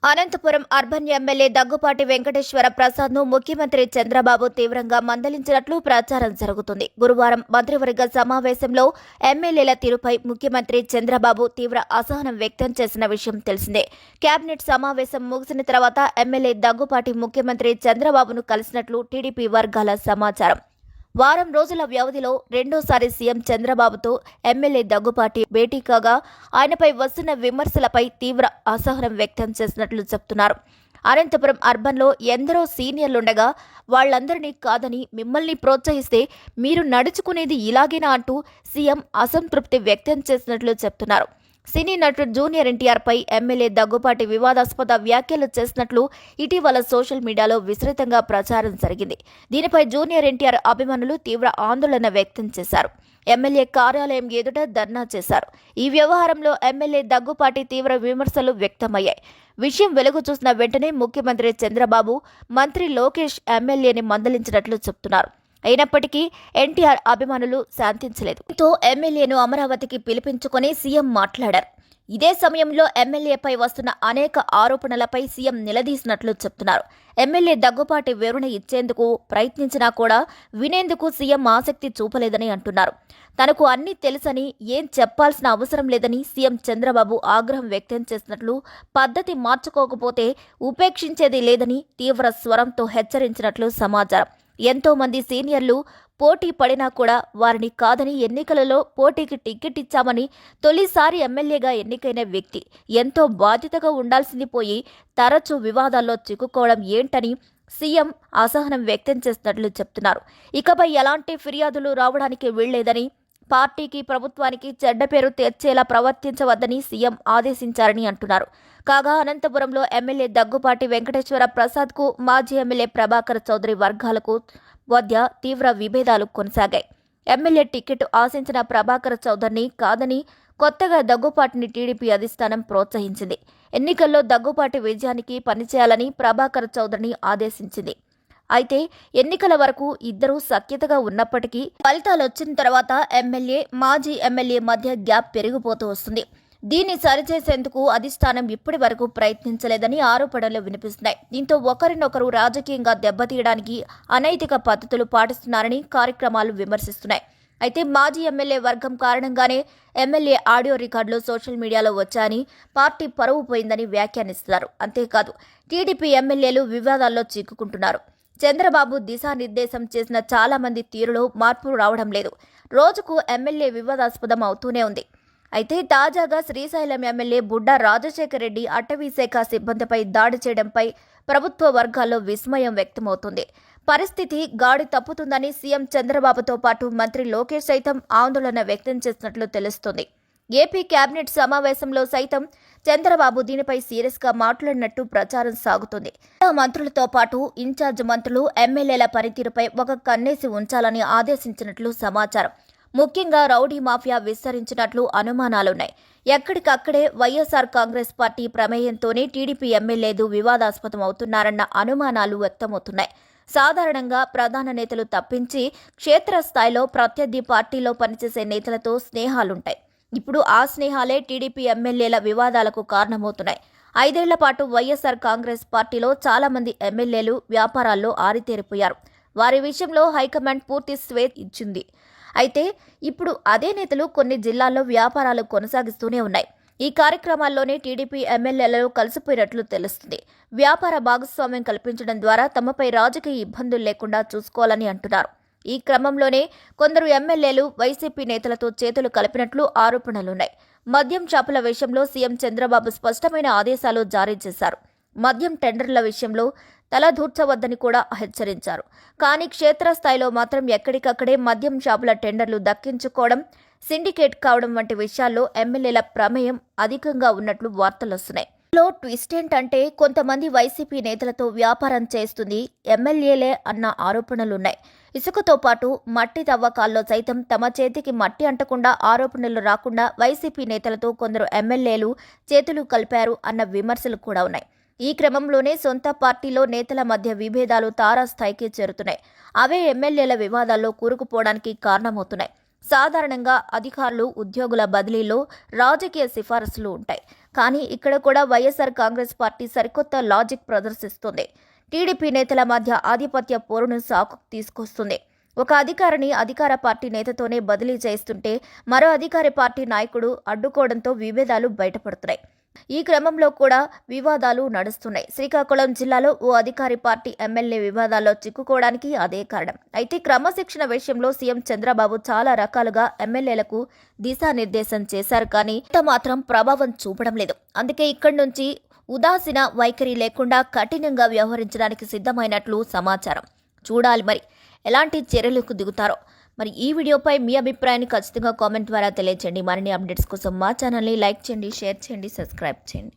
Anantapuram urban MLA Daggubati Venkateswara Prasad ను ముఖ్యమంత్రి చంద్రబాబు తీవ్రంగా మందలించినట్లు ప్రచారం జరుగుతుంది. గురువారం మంత్రివర్గ సమావేశంలో ఎమ్మెల్యేల తీరుపై ముఖ్యమంత్రి చంద్రబాబు తీవ్ర అసహనం వ్యక్తం చేసిన విషయం తెలిసిందే. కేబినెట్ సమావేశం ముగిసిన తర్వాత ఎమ్మెల్యే దగ్గుపాటి ముఖ్యమంత్రి చంద్రబాబును కలిసినట్లు టీడీపీ వర్గాల సమాచారం. వారం రోజుల వ్యవధిలో రెండోసారి సీఎం చంద్రబాబుతో ఎమ్మెల్యే దగ్గుపాటి భేటీ కాగా ఆయనపై వస్తున్న విమర్శలపై తీవ్ర అసహనం వ్యక్తం చేసినట్లు చెబుతున్నారు. అనంతపురం అర్బన్లో ఎందరో సీనియర్లుండగా వాళ్లందరినీ కాదని మిమ్మల్ని ప్రోత్సహిస్తే మీరు నడుచుకునేది ఇలాగేనా అంటూ సీఎం అసంతృప్తి వ్యక్తం చేసినట్లు చెబుతున్నారు. సినీ నటుడు జూనియర్ ఎన్టీఆర్ పై ఎమ్మెల్యే దగ్గుపాటి వివాదాస్పద వ్యాఖ్యలు చేసినట్లు ఇటీవల సోషల్ మీడియాలో విస్తృతంగా ప్రచారం జరిగింది. దీనిపై జూనియర్ ఎన్టీఆర్ అభిమానులు తీవ్ర ఆందోళన వ్యక్తం చేశారు. ఎమ్మెల్యే కార్యాలయం ఎదుట ధర్నా చేశారు. ఈ వ్యవహారంలో ఎమ్మెల్యే దగ్గుపాటి తీవ్ర విమర్శలు వ్యక్తమయ్యాయి. విషయం వెలుగు చూసిన వెంటనే ముఖ్యమంత్రి చంద్రబాబు, మంత్రి లోకేష్ ఎమ్మెల్యేని మందలించినట్లు చెబుతున్నారు. అయినప్పటికీ ఎన్టీఆర్ అభిమానులు శాంతించలేదు. దీంతో ఎమ్మెల్యేను అమరావతికి పిలిపించుకొని సీఎం మాట్లాడారు. ఇదే సమయంలో ఎమ్మెల్యేపై వస్తున్న అనేక ఆరోపణలపై సీఎం నిలదీసినట్లు చెబుతున్నారు. ఎమ్మెల్యే దగ్గుపాటి వివరణ ఇచ్చేందుకు ప్రయత్నించినా కూడా వినేందుకు సీఎం ఆసక్తి చూపలేదని అంటున్నారు. తనకు అన్నీ తెలుసని, ఏం చెప్పాల్సిన అవసరం లేదని సీఎం చంద్రబాబు ఆగ్రహం వ్యక్తం చేసినట్లు, పద్ధతి మార్చుకోకపోతే ఉపేక్షించేది లేదని తీవ్ర స్వరంతో హెచ్చరించినట్లు సమాచారం. ఎంతో మంది సీనియర్లు పోటీ పడినా కూడా వారిని కాదని ఎన్నికలలో పోటీకి టికెట్ ఇచ్చామని తొలిసారి ఎమ్మెల్యేగా ఎన్నికైన వ్యక్తి ఎంతో బాధ్యతగా ఉండాల్సింది పోయి తరచూ వివాదాల్లో చిక్కుకోవడం ఏంటని సీఎం అసహనం వ్యక్తం చేసినట్లు చెప్తున్నారు. ఇకపై ఎలాంటి ఫిర్యాదులు రావడానికి వీల్లేదని, పార్టీకి ప్రభుత్వానికి చెడ్డ పేరు తెచ్చేలా ప్రవర్తించవద్దని సీఎం ఆదేశించారని అంటున్నారు. కాగా అనంతపురంలో ఎమ్మెల్యే దగ్గుపాటి వెంకటేశ్వర ప్రసాద్కు మాజీ ఎమ్మెల్యే ప్రభాకర్ చౌదరి వర్గాలకు మధ్య తీవ్ర విభేదాలు కొనసాగాయి. ఎమ్మెల్యే టికెట్ ఆశించిన ప్రభాకర్ చౌదరిని కాదని కొత్తగా దగ్గుపాటిని టీడీపీ అధిష్టానం ప్రోత్సహించింది. ఎన్నికల్లో దగ్గుపాటి విజయానికి పనిచేయాలని ప్రభాకర్ చౌదరిని ఆదేశించింది. అయితే ఎన్నికల వరకు ఇద్దరూ సఖ్యతగా ఉన్నప్పటికీ ఫలితాలు వచ్చిన తర్వాత ఎమ్మెల్యే, మాజీ ఎమ్మెల్యే మధ్య గ్యాప్ పెరిగిపోతూ వస్తుంది. దీన్ని సరిచేసేందుకు అధిష్టానం ఇప్పటి వరకు ప్రయత్నించలేదని ఆరోపణలు వినిపిస్తున్నాయి. దీంతో ఒకరినొకరు రాజకీయంగా దెబ్బతీయడానికి అనైతిక పద్ధతులు పాటిస్తున్నారని కార్యక్రమాలు విమర్శిస్తున్నాయి. అయితే మాజీ ఎమ్మెల్యే వర్గం కారణంగానే ఎమ్మెల్యే ఆడియో రికార్డులు సోషల్ మీడియాలో వచ్చాయని, పార్టీ పరువు పోయిందని వ్యాఖ్యానిస్తున్నారు. అంతేకాదు టీడీపీ ఎమ్మెల్యేలు వివాదాల్లో చిక్కుకుంటున్నారు. చంద్రబాబు దిశానిర్దేశం చేసిన చాలా మంది తీరులో మార్పు రావడం లేదు. రోజుకు ఎమ్మెల్యే వివాదాస్పదం అవుతూనే ఉంది. అయితే తాజాగా శ్రీశైలం ఎమ్మెల్యే బుడ్డా రాజశేఖర్ రెడ్డి అటవీశాఖ సిబ్బందిపై దాడి చేయడంపై ప్రభుత్వ వర్గాల్లో విస్మయం వ్యక్తమవుతుంది. పరిస్థితి గాడి తప్పుతుందని సీఎం చంద్రబాబుతో పాటు మంత్రి లోకేష్ సైతం ఆందోళన వ్యక్తం చేసినట్లు తెలుస్తోంది. ఏపీ కేబినెట్ సమావేశంలో సైతం చంద్రబాబు దీనిపై సీరియస్గా మాట్లాడినట్టు ప్రచారం సాగుతుంది. మంత్రులతో పాటు ఇన్ఛార్జ్ మంత్రులు ఎమ్మెల్యేల పనితీరుపై ఒక కన్నేసి ఉంచాలని ఆదేశించినట్లు సమాచారం. ముఖ్యంగా రౌడీ మాఫియా విస్తరించినట్లు అనుమానాలున్నాయి. ఎక్కడికక్కడే వైఎస్ఆర్ కాంగ్రెస్ పార్టీ ప్రమేయంతోనే టీడీపీ ఎమ్మెల్యేలు వివాదాస్పదం అవుతున్నారన్న అనుమానాలు వ్యక్తమవుతున్నాయి. సాధారణంగా ప్రధాన నేతలు తప్పించి క్షేత్రస్థాయిలో ప్రత్యర్థి పార్టీలో పనిచేసే నేతలతో స్నేహాలుంటాయి. ఇప్పుడు ఆ స్నేహాలే టీడీపీ ఎమ్మెల్యేల వివాదాలకు కారణమవుతున్నాయి. 5 ఏళ్ల పాటు వైఎస్ఆర్ కాంగ్రెస్ పార్టీలో చాలా మంది ఎమ్మెల్యేలు వ్యాపారాల్లో ఆరితేరిపోయారు. వారి విషయంలో హైకమాండ్ పూర్తి స్వేచ్ఛ ఇచ్చింది. అయితే ఇప్పుడు అదే నేతలు కొన్ని జిల్లాల్లో వ్యాపారాలు కొనసాగిస్తూనే ఉన్నాయి. ఈ కార్యక్రమాల్లోనే టీడీపీ ఎమ్మెల్యేలలో కలిసిపోయినట్లు తెలుస్తుంది. వ్యాపార భాగస్వామ్యం కల్పించడం ద్వారా తమపై రాజకీయ ఇబ్బందులు లేకుండా చూసుకోవాలని అంటున్నారు. ఈ క్రమంలోనే కొందరు ఎమ్మెల్యేలు వైసీపీ నేతలతో చేతులు కలిపినట్లు ఆరోపణలున్నాయి. మద్యం షాపుల విషయంలో సీఎం చంద్రబాబు స్పష్టమైన ఆదేశాలు జారీ చేశారు. మద్యం టెండర్ల విషయంలో తలదూర్చవద్దని కూడా హెచ్చరించారు. కానీ క్షేత్రస్థాయిలో మాత్రం ఎక్కడికక్కడే మద్యం షాపుల టెండర్లు దక్కించుకోవడం, సిండికేట్ కావడం వంటి విషయాల్లో ఎమ్మెల్యేల ప్రమేయం అధికంగా ఉన్నట్లు వార్తలొస్తున్నాయి. ట్విస్ట్ ఏంటంటే కొంతమంది వైసీపీ నేతలతో వ్యాపారం చేస్తుంది ఎమ్మెల్యేలే అన్న ఆరోపణలున్నాయి. ఇసుకతో పాటు మట్టి తవ్వకాల్లో సైతం తమ చేతికి మట్టి అంటకుండా ఆరోపణలు రాకుండా వైసీపీ నేతలతో కొందరు ఎమ్మెల్యేలు చేతులు కలిపారు అన్న విమర్శలు కూడా ఉన్నాయి. ఈ క్రమంలోనే సొంత పార్టీలో నేతల మధ్య విభేదాలు తారాస్థాయికి చేరుతున్నాయి. అవే ఎమ్మెల్యేల వివాదాల్లో కూరుకుపోవడానికి కారణమవుతున్నాయి. సాధారణంగా అధికారులు, ఉద్యోగుల బదిలీలో రాజకీయ సిఫారసులు ఉంటాయి. కానీ ఇక్కడ కూడా వైఎస్ఆర్ కాంగ్రెస్ పార్టీ సరికొత్త లాజిక్ ప్రదర్శిస్తుంది. టీడీపీ నేతల మధ్య ఆధిపత్య పోరును సాకుకు తీసుకొస్తుంది. ఒక అధికారిని అధికార పార్టీ నేతతోనే బదిలీ చేస్తుంటే మరో అధికార పార్టీ నాయకుడు అడ్డుకోవడంతో విభేదాలు బయటపడుతున్నాయి. ఈ క్రమంలో కూడా వివాదాలు నడుస్తున్నాయి. శ్రీకాకుళం జిల్లాలో ఓ అధికారి పార్టీ ఎమ్మెల్యే వివాదాల్లో చిక్కుకోవడానికి అదే కారణం. అయితే క్రమశిక్షణ విషయంలో సీఎం చంద్రబాబు చాలా రకాలుగా ఎమ్మెల్యేలకు దిశానిర్దేశం చేశారు, కానీ ఇంత మాత్రం ప్రభావం చూపడం లేదు. అందుకే ఇక్కడి నుంచి ఉదాసీన వైఖరి లేకుండా కఠినంగా వ్యవహరించడానికి సిద్ధమైనట్లు సమాచారం. చూడాలి మరి ఎలాంటి చర్యలకు దిగుతారో. మరి ఈ వీడియోపై మీ అభిప్రాయాన్ని ఖచ్చితంగా కామెంట్ ద్వారా తెలియజేయండి. మరిన్ని అప్డేట్స్ కోసం మా ఛానల్ని లైక్ చేయండి, షేర్ చేయండి, సబ్స్క్రైబ్ చేయండి.